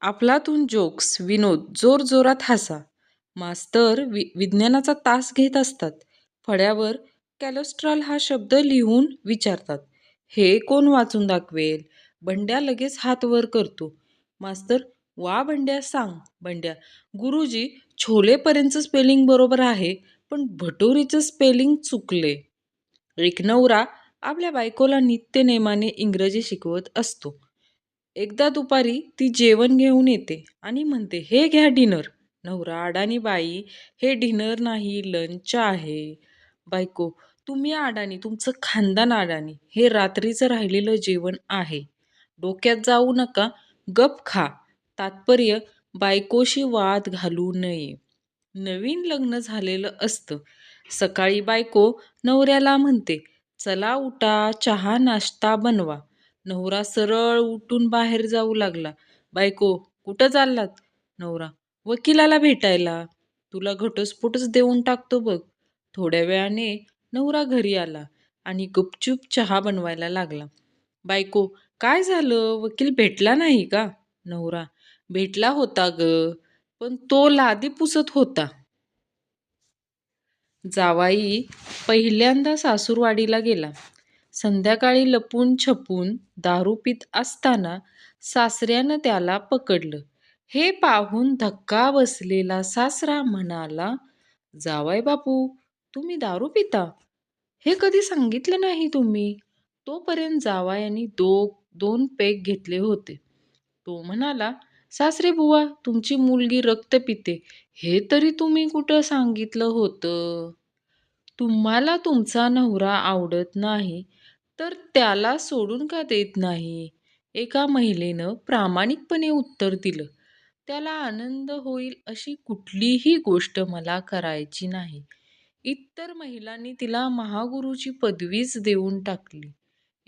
अफलातून जोक्स, विनोद, जोरजोरात हसा. मास्तर विज्ञानाचा तास घेत असतात. फळ्यावर कॅलोस्ट्रॉल हा शब्द लिहून विचारतात. हे कोण वाचून दाखवेल? बंड्या लगेच हात वर करतो. मास्तर, वा बंड्या, सांग. बंड्या, गुरुजी, छोलेपर्यंतचं स्पेलिंग बरोबर आहे, पण भटोरीचं स्पेलिंग चुकले. एक नवरा आपल्या बायकोला नित्यनेमाने इंग्रजी शिकवत असतो. एकदा दुपारी ती जेवण घेऊन येते आणि म्हणते, हे घ्या डिनर. नवरा, अडाणी बाई, हे डिनर नाही, लंच आहे. बायको, तुम्ही अडाणी, तुमचं खानदान अडाणी, हे रात्रीचं राहिलेलं जेवण आहे. डोक्यात जाऊ नका, गप खा. तात्पर्य, बायकोशी वाद घालू नये. नवीन लग्न झालेलं असतं. सकाळी बायको नवऱ्याला म्हणते, चला उठा, चहा नाश्ता बनवा. नवरा सरळ उठून बाहेर जाऊ लागला. बायको, कुठं चाललात? नवरा, वकिलाला भेटायला. तुला घटस्फोटच देऊन टाकतो बघ. थोड्या वेळाने नवरा घरी आला आणि गुपचूप चहा बनवायला लागला. बायको, काय झालं? वकील भेटला नाही का? नवरा, भेटला होता ग, पण तो लादी पुसत होता. जावाई पहिल्यांदा सासूरवाडीला गेला. संध्याकाळी लपून छपून दारू पीत असताना सासऱ्यानं त्याला पकडलं. हे पाहून धक्का बसलेला सासरा म्हणाला, जावाई बापू, तुम्ही दारू पिता? हे कधी सांगितलं नाही तुम्ही. तोपर्यंत जावयाने दोन पेग घेतले होते. तो म्हणाला, सासरे बुवा, तुमची मुलगी रक्त पिते, हे तरी तुम्ही कुठं सांगितलं होतं. तुम्हाला तुमचा नवरा आवडत नाही, तर त्याला सोडून का देत नाही? एका महिलेनं प्रामाणिकपणे उत्तर दिलं, त्याला आनंद होईल अशी कुठलीही गोष्ट मला करायची नाही. इतर महिलांनी तिला महागुरूची पदवीच देऊन टाकली.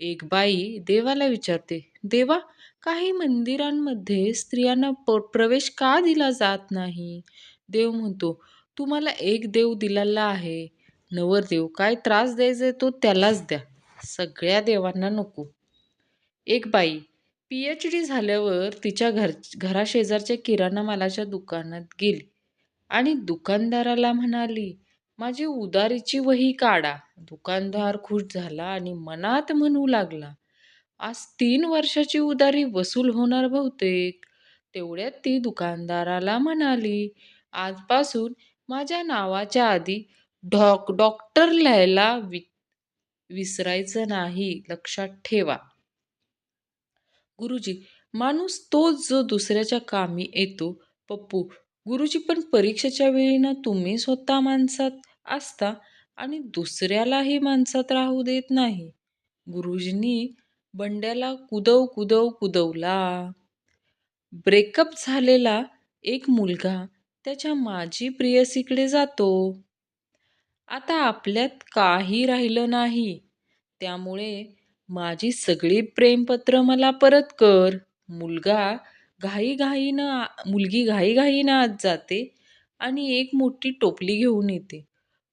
एक बाई देवाला विचारते, देवा, काही मंदिरांमध्ये स्त्रियांना प्रवेश का दिला जात नाही? देव म्हणतो, तुम्हाला एक देव दिलेला आहे. नवरदेव, काय त्रास द्यायचा तो त्यालाच द्या, सगळ्या देवांना नको. एक बाई PhD झाल्यावर तिच्या घराशेजारच्या किराणा मालाच्या दुकानात गेली आणि दुकानदाराला म्हणाली, माझी उधारीची वही काढा. दुकानदार खुश झाला आणि मनात म्हणू लागला, आज 3 वर्षाची उधारी वसूल होणार बहुतेक. तेवढ्यात ती दुकानदाराला म्हणाली, आजपासून माझ्या नावाच्या आधी डॉक्टर लिहायला विसरायचं नाही, लक्षात ठेवा. गुरुजी, माणूस तोच जो दुसऱ्याच्या कामी येतो. पप्पू, गुरुजी, पण परीक्षेच्या वेळी ना तुम्ही स्वतः माणसात असता आणि दुसऱ्यालाही माणसात राहू देत नाही. गुरुजींनी बंड्याला कुदवला. ब्रेकअप झालेला एक मुलगा त्याच्या माजी प्रेयसीकडे जातो. आता आपल्यात काही राहिलं नाही, त्यामुळे माझी सगळी प्रेमपत्र मला परत कर. मुलगी घाईघाईनं आत जाते आणि एक मोठी टोपली घेऊन येते.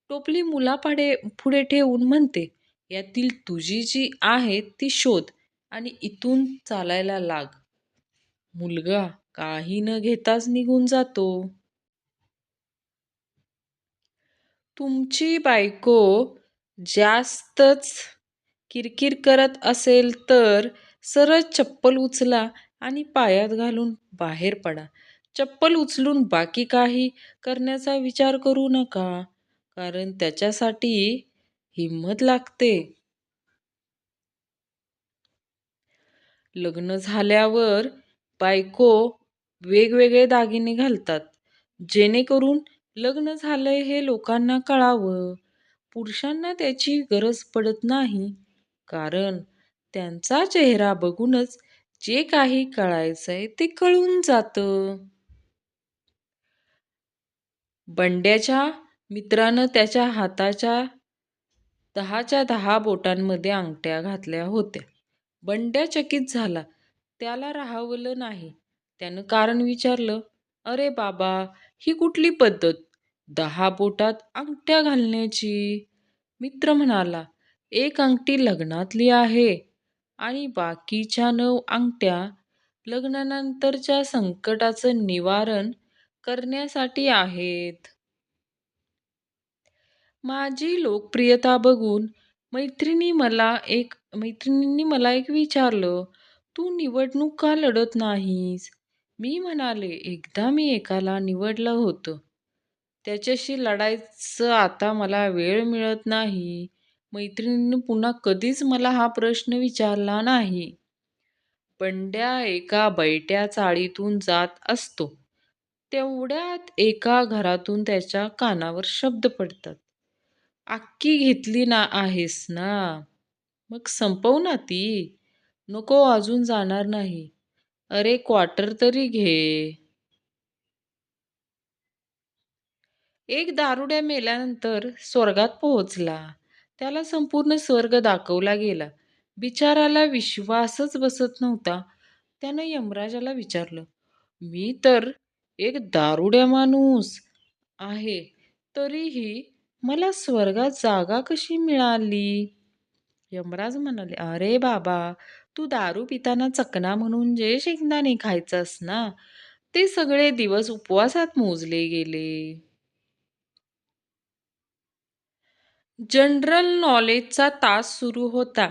टोपली मुलापुढे पुढे ठेवून म्हणते, यातील तुझी जी आहे ती शोध आणि इथून चालायला लाग. मुलगा काही न घेताच निघून जातो. तुमची बायको जास्तच किरकिर करत असेल तर सरळ चप्पल उचला आणि पायात घालून बाहेर पडा. चप्पल उचलून बाकी काही करण्याचा विचार करू नका, कारण त्याच्यासाठी हिंमत लागते. लग्न झाल्यावर बायको वेगवेगळे दागिने घालतात, जेणेकरून लग्न झालंय हे लोकांना कळावं. पुरुषांना त्याची गरज पडत नाही, कारण त्यांचा चेहरा बघूनच जे काही कळायचंय ते कळून जातं. बंड्याच्या मित्रानं त्याच्या हाताच्या 10च्या 10 बोटांमध्ये अंगठ्या घातल्या होत्या. बंड्या चकित झाला. त्याला राहवलं नाही. त्यानं कारण विचारलं, अरे बाबा, ही कुठली पद्धत, 10 बोटात अंगठ्या घालण्याची? मित्र म्हणाला, एक अंगठी लग्नातली आहे आणि बाकीच्या 9 अंगठ्या लग्नानंतरच्या संकटाचं निवारण करण्यासाठी आहेत. माझी लोकप्रियता बघून मैत्रिणींनी मला एक विचारलं, "तू निवडणूक का लढत नाहीस?" मी म्हणाले, "एकदा मी एकाला निवडलं होतं. त्याच्याशी लढायचं आता मला वेळ मिळत नाही." मैत्रिणींनी पुन्हा कधीच मला हा प्रश्न विचारला नाही. बंड्या एका बैठ्या चाळीतून जात असतो. तेवढ्यात एका घरातून त्याच्या कानावर शब्द पडतात. "अक्की घेतली ना आहेस ना? मग संपव ना ती." "नको, अजून जाणार नाही." "अरे क्वार्टर तरी घे." एक दारुड्या मेल्यानंतर स्वर्गात पोहोचला. त्याला संपूर्ण स्वर्ग दाखवला गेला. बिचाराला विश्वासच बसत नव्हता. त्यानं यमराजाला विचारलं, "मी तर एक दारुड्या माणूस आहे, तरीही मला स्वर्गात जागा कशी मिळाली?" यमराज म्हणाले, "अरे बाबा, तू दारू पिताना चकना म्हणून जे शेंगदाणे खायचंस ना, ते सगळे दिवस उपवासात मोजले गेले." जनरल नॉलेजचा तास सुरू होता.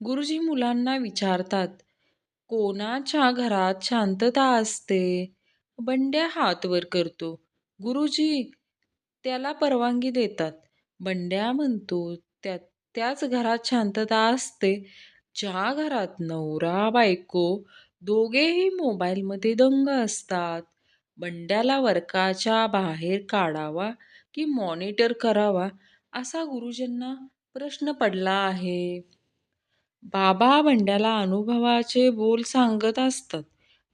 गुरुजी मुलांना विचारतात, "कोणाच्या घरात शांतता असते?" बंड्या हात वर करतो. "गुरुजी." त्याला परवानगी देतात. बंड्या म्हणतो, त्याच घरात शांतता असते, ज्या घरात नवरा-बायको दोघेही मोबाईलमध्ये दंग असतात." बंड्याला वर्गाच्या बाहेर काढावा की मॉनिटर करावा, असा गुरुजींना प्रश्न पडला आहे. बाबा बंड्याला अनुभवाचे बोल सांगत असतात.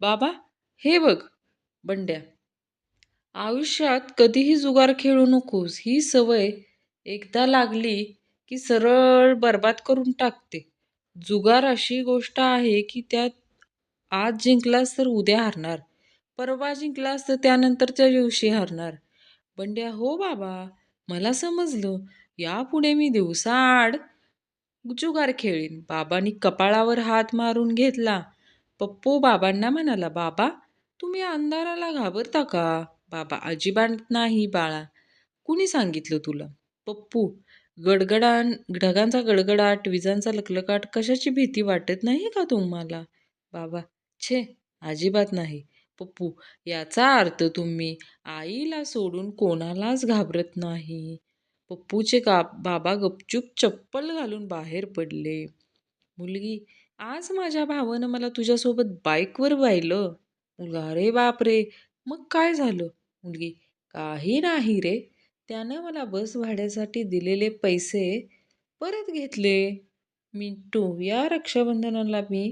"बाबा, हे बघ बंड्या, आयुष्यात कधीही जुगार खेळू नकोस. ही सवय एकदा लागली की सरळ बरबाद करून टाकते. जुगार अशी गोष्ट आहे की त्यात आज जिंकलास तर उद्या हरणार. परवा जिंकलास तर त्यानंतरच्या दिवशी हरणार." बंड्या, "हो बाबा, मला समजलं. यापुढे मी दिवसाआड जुगार खेळीन." बाबांनी कपाळावर हात मारून घेतला. पप्पू बाबांना म्हणाला, "बाबा, तुम्ही अंधाराला घाबरता का?" बाबा, "अजिबात नाही बाळा. कुणी सांगितलं तुला?" पप्पू, ढगांचा गडगडाट, विजांचा लखलखाट, कशाची भीती वाटत नाही का तुम्हाला?" बाबा, "छे, अजिबात नाही." पप्पू, "याचा अर्थ तुम्ही आईला सोडून कोणालाच घाबरत नाही." पप्पूचे बाबा गपचूप चप्पल घालून बाहेर पडले. मुलगी, "आज माझ्या भावानं मला तुझ्यासोबत बाईकवर वाहिलं." मुलगा, "अरे बापरे, मग काय झालं?" मुलगी, "काही नाही रे. त्यानं मला बस भाड्यासाठी दिलेले पैसे परत घेतले." मिंटू, "या रक्षाबंधनाला मी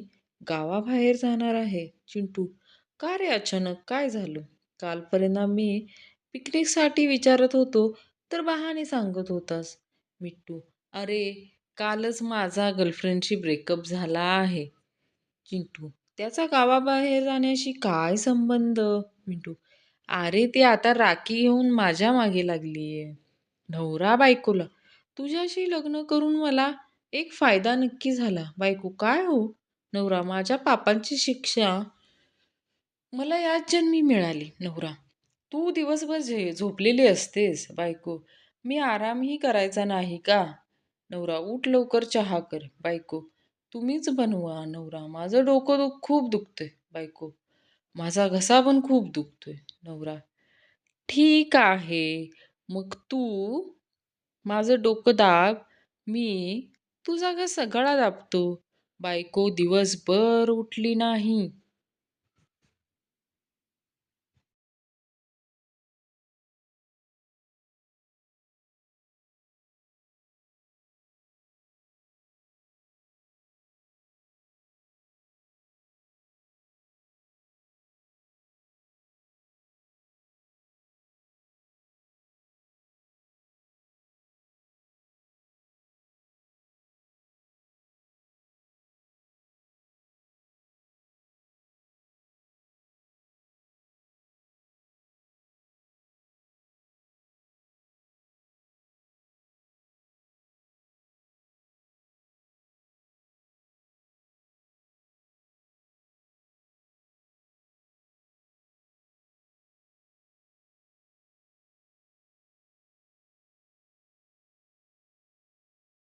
गावाबाहेर जाणार आहे." चिंटू, "का रे अचानक काय झालं?" "कालपर्यंत आम्ही पिकनिकसाठी विचारत होतो, तर बहाणे सांगत होतास." मिट्टू, "अरे, कालच माझा गर्लफ्रेंडशी ब्रेकअप झाला आहे." चिंटू, "त्याचा गावाबाहेर जाण्याशी काय संबंध?" मिंटू, "अरे, ती आता राखी घेऊन माझ्या मागे लागलीये." नवरा बायकोला, "तुझ्याशी लग्न करून मला एक फायदा नक्की झाला." बायको, "काय हो?" नवरा, "माझ्या पापांची शिक्षा मला याच जन्मी मिळाली." नवरा, "तू दिवसभर झोपलेली असतेस." बायको, "मी आरामही करायचा नाही का?" नवरा, "उठ लवकर चहा कर." बायको, "तुम्हीच बनवा." नवरा, "माझं डोकं खूप दुखतंय." बायको, "माझा घसा पण खूप दुखतोय." नवरा, "ठीक आहे, मग तू माझं डोकं दाब, मी तुझा घसा गळा दाबतो." बायको दिवसभर उठली नाही.